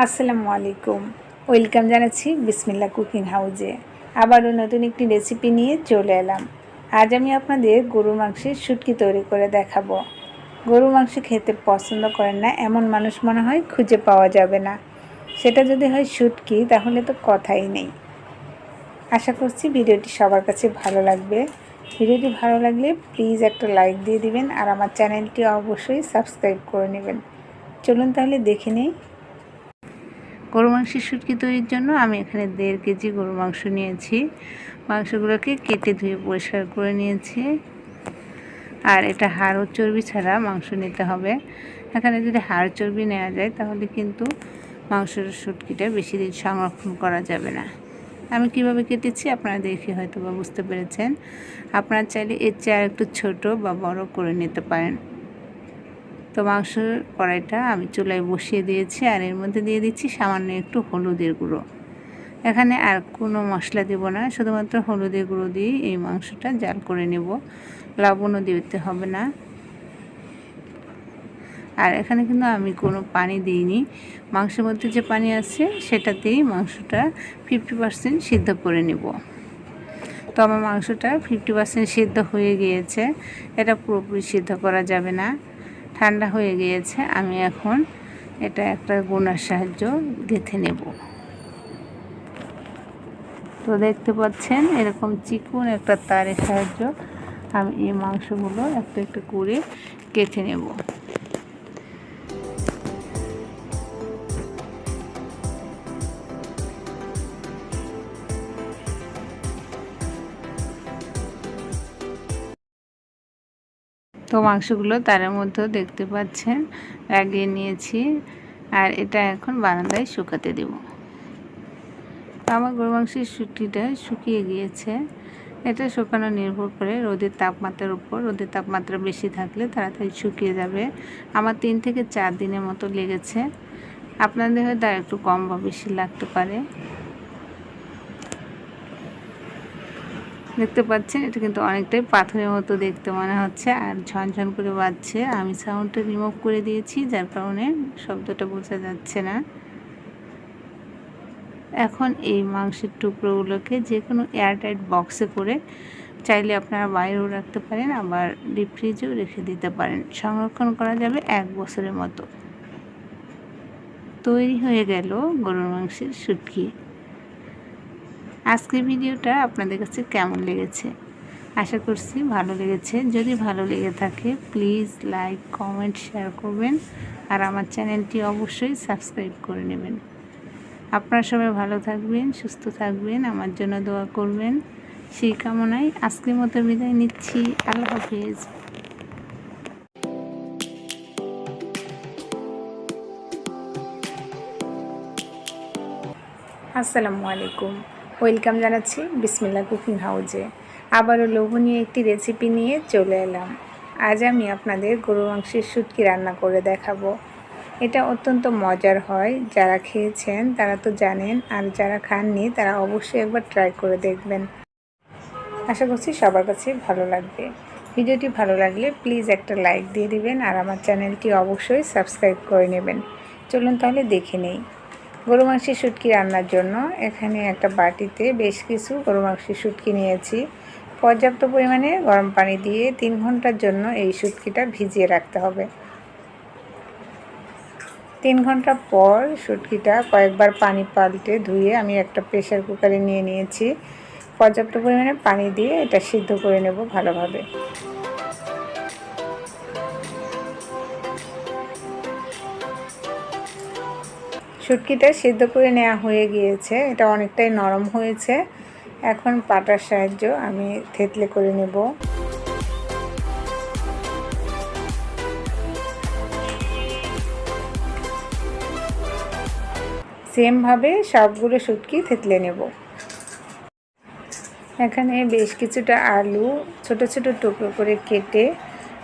আসসালামু আলাইকুম। ওয়েলকাম জানাচ্ছি বিসমিল্লাহ কুকিং হাউজে। আবারও নতুন একটি রেসিপি নিয়ে চলে এলাম। আজ আমি আপনাদের গরুর মাংসের শুটকি তৈরি করে দেখাবো। গরুর মাংস খেতে পছন্দ করেন না এমন মানুষ মনে হয় খুঁজে পাওয়া যাবে না। সেটা যদি হয় শুটকি তাহলে তো কথাই নেই। আশা করছি ভিডিওটি সবার কাছে ভালো লাগবে। ভিডিওটি ভালো লাগলে প্লিজ একটা লাইক দিয়ে দিবেন আর আমার চ্যানেলটি অবশ্যই সাবস্ক্রাইব করে নেবেন। চলুন তাহলে দেখে নিই। গরু মাংসের শুটকি তৈরির জন্য আমি এখানে 1.5 কেজি গরু মাংস নিয়েছি। মাংসগুলোকে কেটে ধুয়ে পরিষ্কার করে নিয়েছি। আর এটা হাড় ও চর্বি ছাড়া মাংস নিতে হবে। এখানে যদি হাড় চর্বি নেওয়া যায় তাহলে কিন্তু মাংসের শুটকিটা বেশি দিন সংরক্ষণ করা যাবে না। আমি কিভাবে কেটেছি আপনারা দেখে হয়তো বা বুঝতে পেরেছেন। আপনারা চাইলে এর চেয়ে আর একটু ছোটো বা বড় করে নিতে পারেন। তো মাংসের কড়াইটা আমি চুলায় বসিয়ে দিয়েছি আর এর মধ্যে দিয়ে দিচ্ছি সামান্য একটু হলুদের গুঁড়ো। এখানে আর কোনো মশলা দেব না, শুধুমাত্র হলুদের গুঁড়ো দিয়ে এই মাংসটা জাল করে নেব। লবণও দিতে হবে না। আর এখানে কিন্তু আমি কোনো পানি দিইনি, মাংসের মধ্যে যে পানি আছে সেটাতেই মাংসটা 50% সিদ্ধ করে নেব। তো আমার মাংসটা 50% সিদ্ধ হয়ে গিয়েছে। এটা পুরোপুরি সিদ্ধ করা যাবে না, ঠান্ডা হয়ে গিয়েছে। আমি এখন এটা একটা গুনার সাহায্য গেঁথে নেব। তো দেখতে পাচ্ছেন এরকম চিকন একটা তারের সাহায্য আমি এই মাংসগুলো একটা একটা করে গেঁথে নেব। তো মাংসগুলো তারের মধ্যেও দেখতে পাচ্ছেন লাগিয়ে নিয়েছি আর এটা এখন বারান্দায় শুকাতে দেব। আমার গরু মাংসের শুটকিটা শুকিয়ে গিয়েছে। এটা শুকানো নির্ভর করে রোদের তাপমাত্রার উপর। রোদের তাপমাত্রা বেশি থাকলে তাড়াতাড়ি শুকিয়ে যাবে। আমার 3 থেকে 4 দিনের মতো লেগেছে। আপনাদের হয়তো একটু কম বা বেশি লাগতে পারে। দেখতে পাচ্ছেন এটা কিন্তু অনেকটাই পাথরের মতো দেখতে মনে হচ্ছে আর ঝনঝন করে বাজছে। আমি সাউন্ডটা রিমুভ করে দিয়েছি যার কারণে শব্দটা বোঝা যাচ্ছে না। এখন এই মাংসের টুকরোগুলোকে যে কোনো এয়ারটাইট বক্সে করে চাইলে আপনারা বাইরেও রাখতে পারেন, আবার ডিপ ফ্রিজেও রেখে দিতে পারেন। সংরক্ষণ করা যাবে 1 বছরের মতো। তৈরি হয়ে গেল গরুর মাংসের শুটকি। আজকের ভিডিওটা আপনাদের কাছে কেমন লেগেছে? আশা করছি ভালো লেগেছে। যদি ভালো লেগে থাকে প্লিজ লাইক, কমেন্ট, শেয়ার করবেন আর আমার চ্যানেলটি অবশ্যই সাবস্ক্রাইব করে নেবেন। আপনারা সবাই ভালো থাকবেন, সুস্থ থাকবেন, আমার জন্য দোয়া করবেন। সেই কামনায় আজকের মতো বিদায় নিচ্ছি। আল্লাহ হাফেজ। আসসালামু আলাইকুম। ওয়েলকাম জানাচ্ছি বিসমিল্লাহ কুকিং হাউজে। আবারও লোভনীয় একটি রেসিপি নিয়ে চলে এলাম। আজ আমি আপনাদের গরু মাংসের শুটকি রান্না করে দেখাবো। এটা অত্যন্ত মজার হয়। যারা খেয়েছেন তারা তো জানেন, আর যারা খাননি তারা অবশ্যই একবার ট্রাই করে দেখবেন। আশা করছি সবার কাছে ভালো লাগবে। ভিডিওটি ভালো লাগলে প্লিজ একটা লাইক দিয়ে দিবেন আর আমার চ্যানেলটি অবশ্যই সাবস্ক্রাইব করে নেবেন। চলুন তাহলে দেখে নেই। গরু মাংসের শুটকি রান্নার জন্য এখানে একটা বাটিতে বেশ কিছু গরু মাংসের শুটকি নিয়েছি। পর্যাপ্ত পরিমাণে গরম পানি দিয়ে 3 ঘন্টার জন্য এই শুটকিটা ভিজিয়ে রাখতে হবে। 3 ঘন্টা পর শুটকিটা কয়েকবার পানি পাল্টে ধুয়ে আমি একটা প্রেসার কুকারে নিয়ে নিয়েছি। পর্যাপ্ত পরিমাণে পানি দিয়ে এটা সিদ্ধ করে নেব ভালোভাবে। শুটকিটা সিদ্ধ করে নেওয়া হয়ে গিয়েছে। এটা অনেকটাই নরম হয়েছে। এখন পাটার সাহায্য আমি থেতলে করে নেব। সেমভাবে সবগুলো শুটকি থেতলে নেব। এখানে বেশ কিছুটা আলু ছোট ছোট টুকরো করে কেটে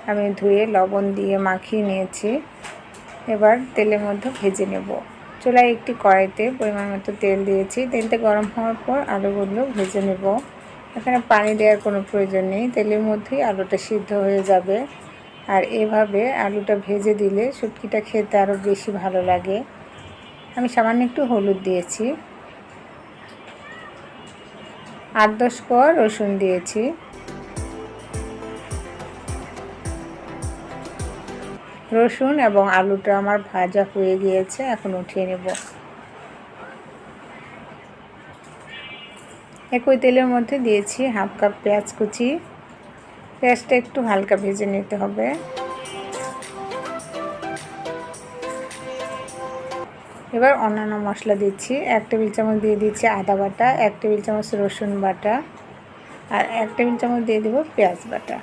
আমি ধুয়ে লবণ দিয়ে মাখিয়ে নিয়েছি। এবার তেলের মধ্যে ভেজে নেব। চুলায় একটি কড়াইতে পরিমাণ মতো তেল দিয়েছি। তেলটা গরম হওয়ার পর আলুগুলো ভেজে নেব। এখানে পানি দেওয়ার কোনো প্রয়োজন নেই, তেলের মধ্যেই আলুটা সিদ্ধ হয়ে যাবে। আর এভাবে আলুটা ভেজে দিলে শুটকিটা খেতে আরও বেশি ভালো লাগে। আমি সামান্য একটু হলুদ দিয়েছি, 8-10 কোয়া রসুন দিয়েছি। রসুন এবং আলুটা আমার ভাজা হয়ে গিয়েছে, এখন উঠিয়ে নেব। একই তেলের মধ্যে দিয়েছি 1/2 কাপ পেঁয়াজ কুচি। পেঁয়াজটা একটু হালকা ভেজে নিতে হবে। এবার অন্যান্য মশলা দিচ্ছি। 1 টেবিল চামচ দিয়ে দিচ্ছি আদা বাটা, 1 টেবিল চামচ রসুন বাটা, আর 1 টেবিল চামচ দিয়ে দেব পেঁয়াজ বাটা।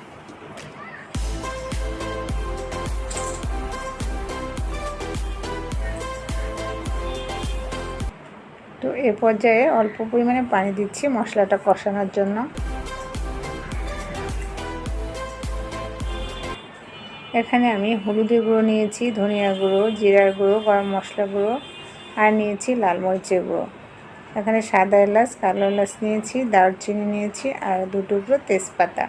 তো এ পর্যায়ে অল্প পরিমাণে পানি দিচ্ছি মশলাটা কষানোর জন্য। এখানে আমি হলুদের গুঁড়ো নিয়েছি, ধনিয়া গুঁড়ো, জিরার গুঁড়ো, গরম মশলা গুঁড়ো, আর নিয়েছি লাল মরিচের গুঁড়ো। এখানে সাদা এলাচ, কালো এলাচ নিয়েছি, দারচিনি নিয়েছি, আর 2 টুকরো তেজপাতা।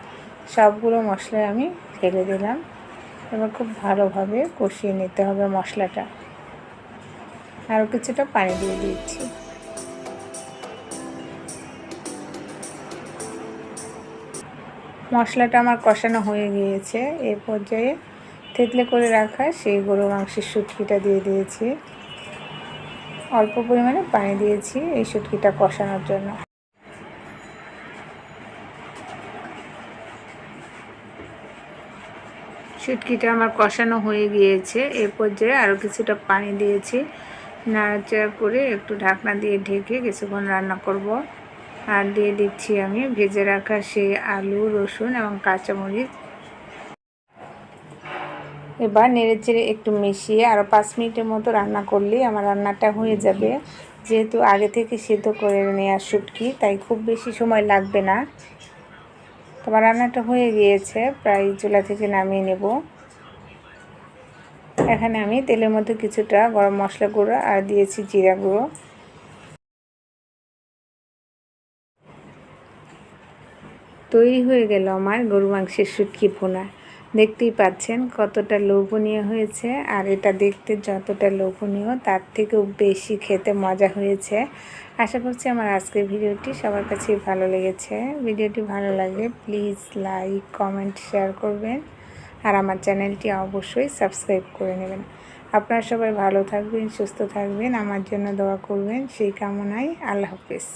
সবগুলো মশলা আমি ঢেলে দিলাম। এবার খুব ভালোভাবে কষিয়ে নিতে হবে মশলাটা। আরও কিছুটা পানি দিয়ে দিচ্ছি। মশলাটা আমার কষানো হয়ে গিয়েছে। এই পর্যায়ে থেতলে করে রাখা সেই গরুর মাংসের শুটকিটা দিয়ে দিয়েছি। অল্প পরিমাণে পানি দিয়েছি এই শুটকিটা কষানোর জন্য। শুটকিটা আমার কষানো হয়ে গিয়েছে। এই পর্যায়ে আরও কিছুটা পানি দিয়েছি। নাড়াচাড়া করে একটু ঢাকনা দিয়ে ঢেকে কিছুক্ষণ রান্না করব। আর দিয়ে দিচ্ছি আমি ভেজে রাখা সেই আলু, রসুন এবং কাঁচামরিচ। এবার নেড়েচেড়ে একটু মিশিয়ে আরও 5 মিনিটের মতো রান্না করলেই আমার রান্নাটা হয়ে যাবে। যেহেতু আগে থেকে সিদ্ধ করে নেওয়া শুটকি, তাই খুব বেশি সময় লাগবে না। তোমার রান্নাটা হয়ে গিয়েছে, প্রায় চুলা থেকে নামিয়ে নেব। এখানে আমি তেলের মধ্যে কিছুটা গরম মশলা গুঁড়ো আর দিয়েছি জিরা গুঁড়ো। তৈরি হয়ে গেল আমার গরু মাংসের শুটকি ভুনা। দেখতেই পাচ্ছেন কতটা লোভনীয় হয়েছে, আর এটা দেখতে যতটা লোভনীয় তার থেকেও বেশি খেতে মজা হয়েছে। আশা করছি আমার আজকের ভিডিওটি সবার কাছেই ভালো লেগেছে। ভিডিওটি ভালো লাগলে প্লিজ লাইক, কমেন্ট, শেয়ার করবেন, আর আমার চ্যানেলটি অবশ্যই সাবস্ক্রাইব করে নেবেন। আপনারা সবাই ভালো থাকবেন, সুস্থ থাকবেন, আমার জন্য দোয়া করবেন, সেই কামনায় আল্লাহ হাফেজ।